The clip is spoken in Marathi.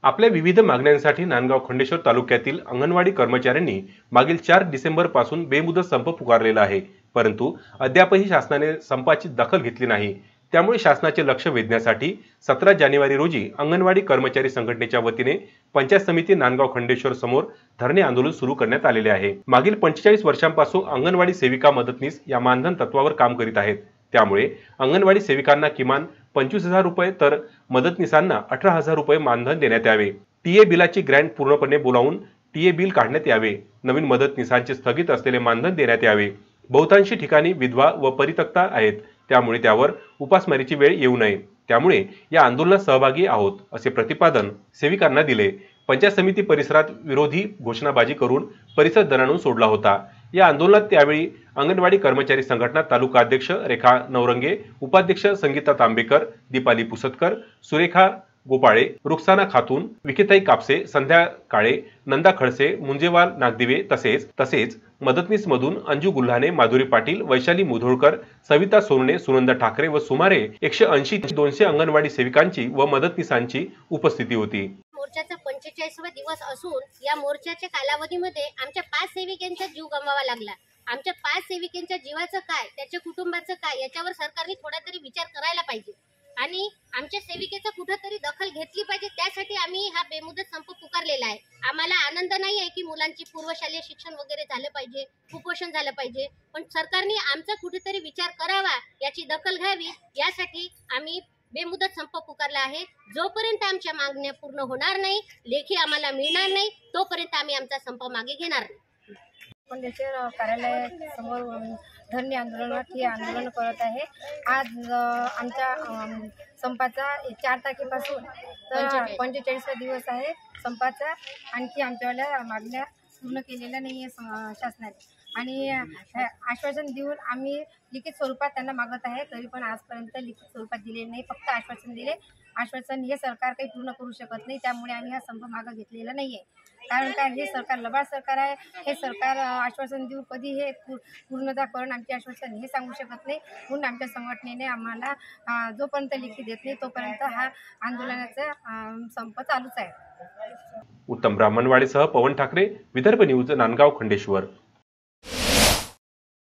आपल्या विविध मागण्यांसाठी नांदगाव खंडेश्वर तालुक्यातील अंगणवाडी कर्मचाऱ्यांनी मागील 4 डिसेंबर पासून बेमुदत संप पुकारलेला आहे, परंतु अद्यापही शासनाने संपाची दखल घेतली नाही। त्यामुळे शासनाचे लक्ष वेधण्यासाठी 17 जानेवारी रोजी अंगणवाडी कर्मचारी संघटनेच्या वतीने पंचायत समिती नांदगाव खंडेश्वर समोर धरणे आंदोलन सुरू करण्यात आलेले आहे। मागील 45 वर्षांपासून अंगणवाडी सेविका मदतनीस या मानधन तत्वावर काम करीत आहेत। त्यामुळे अंगणवाडी सेविकांना किमान 25,000 रुपये तर मदतनीसांना 18,000 रुपये मानधन देण्यात यावे। टीए बिलाची ग्रँट पूर्णपणे बोलावून टीए बिल काढण्यात यावे। नवीन मदतनीसांचे स्थगित असलेले मानधन देण्यात यावे। बहुतांशी ठिकाणी विधवा व परित्यक्ता आहेत, त्यामुळे त्यावर उपासमारीची वेळ येऊ नये। त्यामुळे या आंदोलनात सहभागी आहोत असे प्रतिपादन सेविकांना दिले। पंचायत समिती परिसरात विरोधी घोषणाबाजी करून परिसर दणाणून सोडला होता। या आंदोलनात त्यावेळी अंगणवाडी कर्मचारी संघटना तालुका अध्यक्ष रेखा नवरंगे, उपाध्यक्ष संगीता तांबेकर, दीपाली पुसतकर, सुरेखा गोपाळे, रुखसाना खातून, विखेताई कापसे, संध्या काळे, नंदा खडसे, मुंजेवाल नागदिवे तसेच मदतनीस मधून अंजू गुल्हाने, माधुरी पाटील, वैशाली मुधोळकर, सविता सोनणे, सुनंदा ठाकरे व सुमारे 180 ते 200 अंगणवाडी सेविकांची व मदतनीसांची उपस्थिती होती। मोर्चाचा 45वा दिवस असून या मोर्चाच्या कालावधीमध्ये आमच्या 5 सेविकांचा जीव गमवावा लागला। आमच्या 5 सेविकांच्या जीवाचं काय, त्याच्या कुटुंबाचं काय याच्यावर सरकारने थोडा तरी विचार करायला पाहिजे आणि आमच्या सेविकेचा कुठेतरी दखल घेतली पाहिजे। त्यासाठी आम्ही हा बेमुदत संप पुकारलेला आहे। आम्हाला आनंद नाही आहे की मुलांची पूर्वशालेय शिक्षण वगैरे झालं पाहिजे, कुपोषण झालं पाहिजे, पण सरकारने आमचा कुठेतरी विचार करावा, याची दखल घ्यावी, यासाठी आम्ही बेमुदत संप पुकारला आहे। जोपर्यंत आमच्या मागण्या पूर्ण होणार नाही, लेखी आम्हाला मिळणार नाही, तोपर्यंत आम्ही आमचा संप मागे घेणार नाही। खंडेश्वर कार्यालय समोर धरणे आंदोलन करत आहे। आज आमच्या संपाचा 4 तारखेपासून तर 45वा दिवस आहे संपाचा। आणखी आमच्यावाल्या मागण्या पूर्ण केलेल्या नाही आहे शासनाने आणि आश्वासन देऊन आम्ही लिखित स्वरूपात त्यांना मागत आहे, तरी पण आजपर्यंत लिखित स्वरूपात दिले नाही, फक्त आश्वासन दिले। आश्वासन हे सरकार काही पूर्ण करू शकत नाही, त्यामुळे आम्ही हा संप मागे घेतलेला नाही आहे। कारण काय, हे सरकार लबाड सरकार आहे। हे सरकार आश्वासन देऊ कधी हे पूर्णता करून आमचे आश्वासन हे सांगू शकत नाही, म्हणून आमच्या संघटनेने आम्हाला जोपर्यंत लिखित देत नाही तोपर्यंत हा आंदोलनाचा संप चालूच आहे। उत्तम ब्राह्मणवाडीसह पवन ठाकरे, विदर्भ न्यूज, नांदगाव खंडेश्वर।